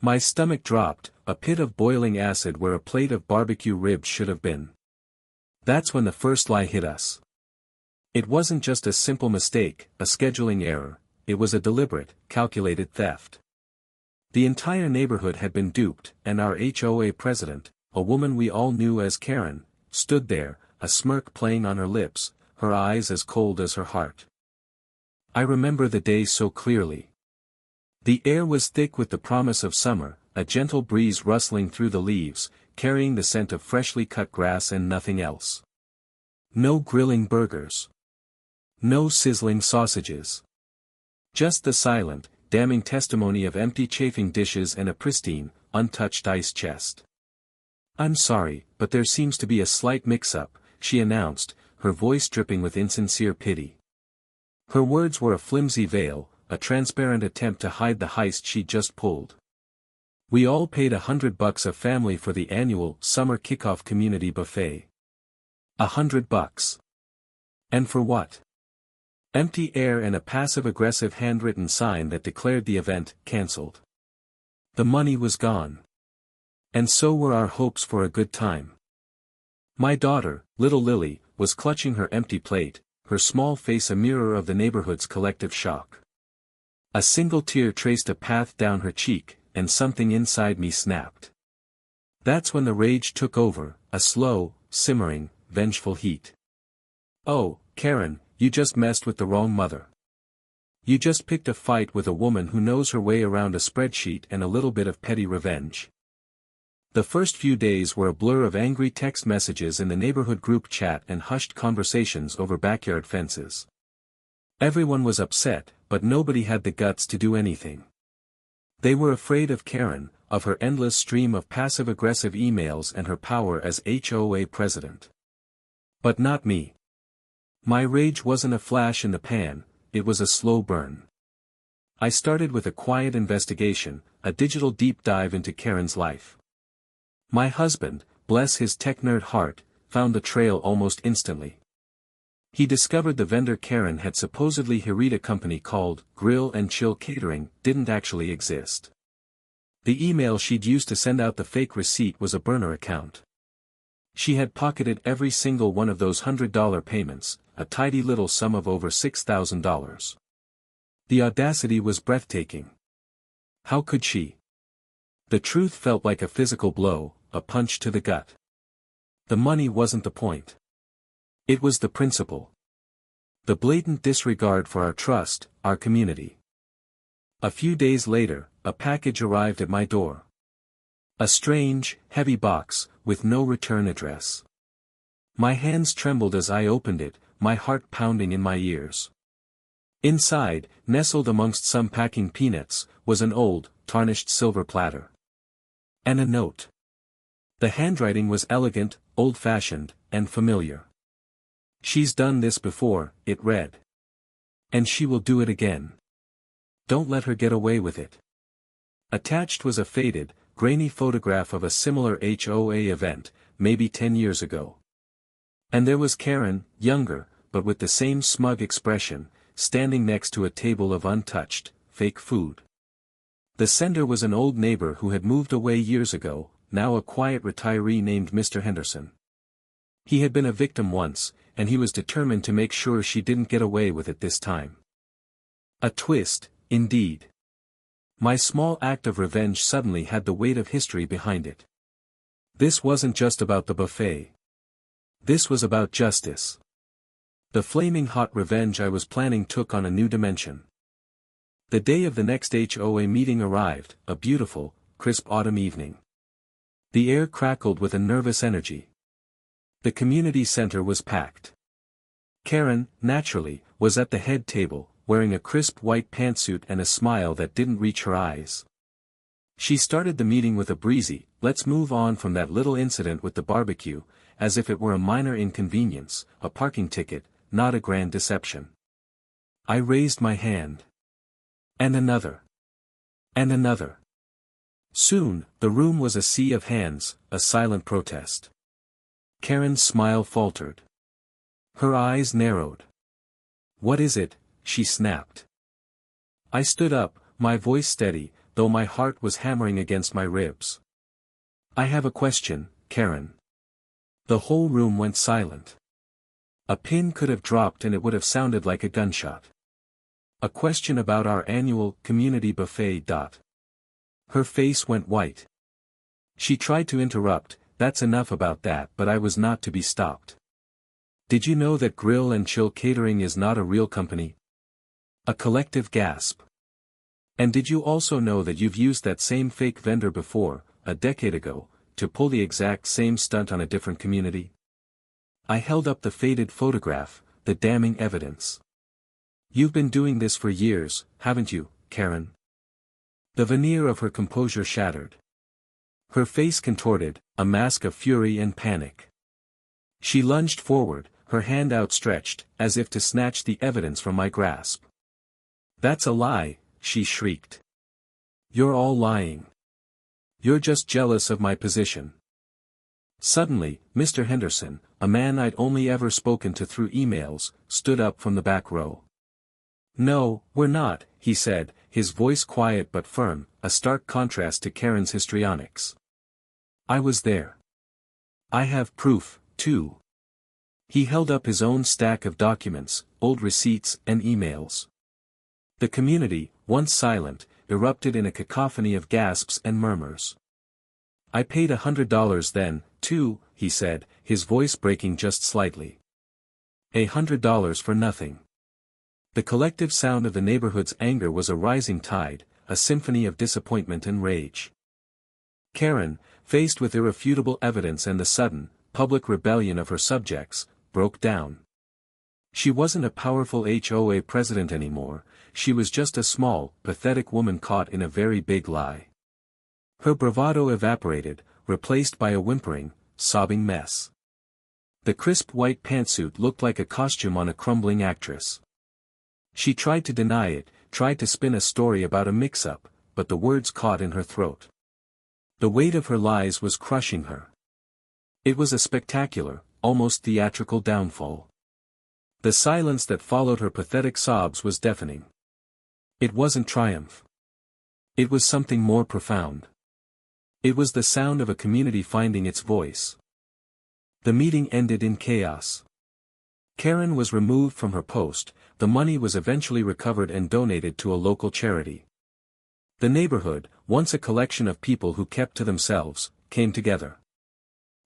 My stomach dropped, a pit of boiling acid where a plate of barbecue ribs should have been. That's when the first lie hit us. It wasn't just a simple mistake, a scheduling error, it was a deliberate, calculated theft. The entire neighborhood had been duped, and our HOA president, a woman we all knew as Karen, stood there, a smirk playing on her lips, her eyes as cold as her heart. I remember the day so clearly. The air was thick with the promise of summer, a gentle breeze rustling through the leaves, carrying the scent of freshly cut grass and nothing else. No grilling burgers. No sizzling sausages. Just the silent, damning testimony of empty chafing dishes and a pristine, untouched ice chest. "I'm sorry, but there seems to be a slight mix-up," she announced, her voice dripping with insincere pity. Her words were a flimsy veil, a transparent attempt to hide the heist she'd just pulled. We all paid $100 a family for the annual summer kickoff community buffet. $100. And for what? Empty air and a passive-aggressive handwritten sign that declared the event cancelled. The money was gone. And so were our hopes for a good time. My daughter, little Lily, was clutching her empty plate, her small face a mirror of the neighborhood's collective shock. A single tear traced a path down her cheek, and something inside me snapped. That's when the rage took over, a slow, simmering, vengeful heat. "Oh, Karen, you just messed with the wrong mother. You just picked a fight with a woman who knows her way around a spreadsheet and a little bit of petty revenge." The first few days were a blur of angry text messages in the neighborhood group chat and hushed conversations over backyard fences. Everyone was upset, but nobody had the guts to do anything. They were afraid of Karen, of her endless stream of passive-aggressive emails and her power as HOA president. But not me. My rage wasn't a flash in the pan, it was a slow burn. I started with a quiet investigation, a digital deep dive into Karen's life. My husband, bless his tech nerd heart, found the trail almost instantly. He discovered the vendor Karen had supposedly hired, a company called Grill and Chill Catering, didn't actually exist. The email she'd used to send out the fake receipt was a burner account. She had pocketed every single one of those $100 payments, a tidy little sum of over $6,000. The audacity was breathtaking. How could she? The truth felt like a physical blow, a punch to the gut. The money wasn't the point. It was the principle. The blatant disregard for our trust, our community. A few days later, a package arrived at my door. A strange, heavy box, with no return address. My hands trembled as I opened it, my heart pounding in my ears. Inside, nestled amongst some packing peanuts, was an old, tarnished silver platter. And a note. The handwriting was elegant, old-fashioned, and familiar. "She's done this before," it read. "And she will do it again. Don't let her get away with it." Attached was a faded, grainy photograph of a similar HOA event, maybe 10 years ago. And there was Karen, younger, but with the same smug expression, standing next to a table of untouched, fake food. The sender was an old neighbor who had moved away years ago, now a quiet retiree named Mr. Henderson. He had been a victim once, and he was determined to make sure she didn't get away with it this time. A twist, indeed. My small act of revenge suddenly had the weight of history behind it. This wasn't just about the buffet. This was about justice. The flaming hot revenge I was planning took on a new dimension. The day of the next HOA meeting arrived, a beautiful, crisp autumn evening. The air crackled with a nervous energy. The community center was packed. Karen, naturally, was at the head table, wearing a crisp white pantsuit and a smile that didn't reach her eyes. She started the meeting with a breezy, "Let's move on from that little incident with the barbecue," as if it were a minor inconvenience, a parking ticket, not a grand deception. I raised my hand. And another. And another. Soon, the room was a sea of hands, a silent protest. Karen's smile faltered. Her eyes narrowed. "What is it?" she snapped. I stood up, my voice steady, though my heart was hammering against my ribs. "I have a question, Karen." The whole room went silent. A pin could have dropped and it would have sounded like a gunshot. "A question about our annual community buffet. Her face went white. She tried to interrupt, "That's enough about that," but I was not to be stopped. "Did you know that Grill and Chill Catering is not a real company?" A collective gasp. "And did you also know that you've used that same fake vendor before, a decade ago, to pull the exact same stunt on a different community?" I held up the faded photograph, the damning evidence. "You've been doing this for years, haven't you, Karen?" The veneer of her composure shattered. Her face contorted, a mask of fury and panic. She lunged forward, her hand outstretched, as if to snatch the evidence from my grasp. "That's a lie," she shrieked. "You're all lying. You're just jealous of my position." Suddenly, Mr. Henderson, a man I'd only ever spoken to through emails, stood up from the back row. "No, we're not," he said, his voice quiet but firm, a stark contrast to Karen's histrionics. "I was there. I have proof, too." He held up his own stack of documents, old receipts and emails. The community, once silent, erupted in a cacophony of gasps and murmurs. "I paid $100 then, too," he said, his voice breaking just slightly. $100 for nothing. The collective sound of the neighborhood's anger was a rising tide, a symphony of disappointment and rage. Karen, faced with irrefutable evidence and the sudden, public rebellion of her subjects, broke down. She wasn't a powerful HOA president anymore, she was just a small, pathetic woman caught in a very big lie. Her bravado evaporated, replaced by a whimpering, sobbing mess. The crisp white pantsuit looked like a costume on a crumbling actress. She tried to deny it, tried to spin a story about a mix-up, but the words caught in her throat. The weight of her lies was crushing her. It was a spectacular, almost theatrical downfall. The silence that followed her pathetic sobs was deafening. It wasn't triumph. It was something more profound. It was the sound of a community finding its voice. The meeting ended in chaos. Karen was removed from her post, the money was eventually recovered and donated to a local charity. The neighborhood, once a collection of people who kept to themselves, came together.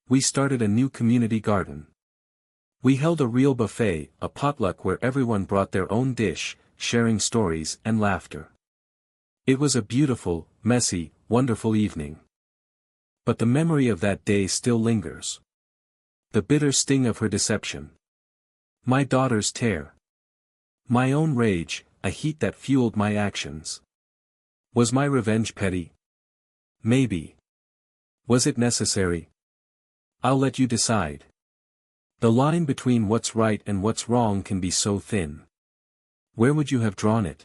We started a new community garden. We held a real buffet, a potluck where everyone brought their own dish, sharing stories and laughter. It was a beautiful, messy, wonderful evening. But the memory of that day still lingers. The bitter sting of her deception. My daughter's tear. My own rage, a heat that fueled my actions. Was my revenge petty? Maybe. Was it necessary? I'll let you decide. The line between what's right and what's wrong can be so thin. Where would you have drawn it?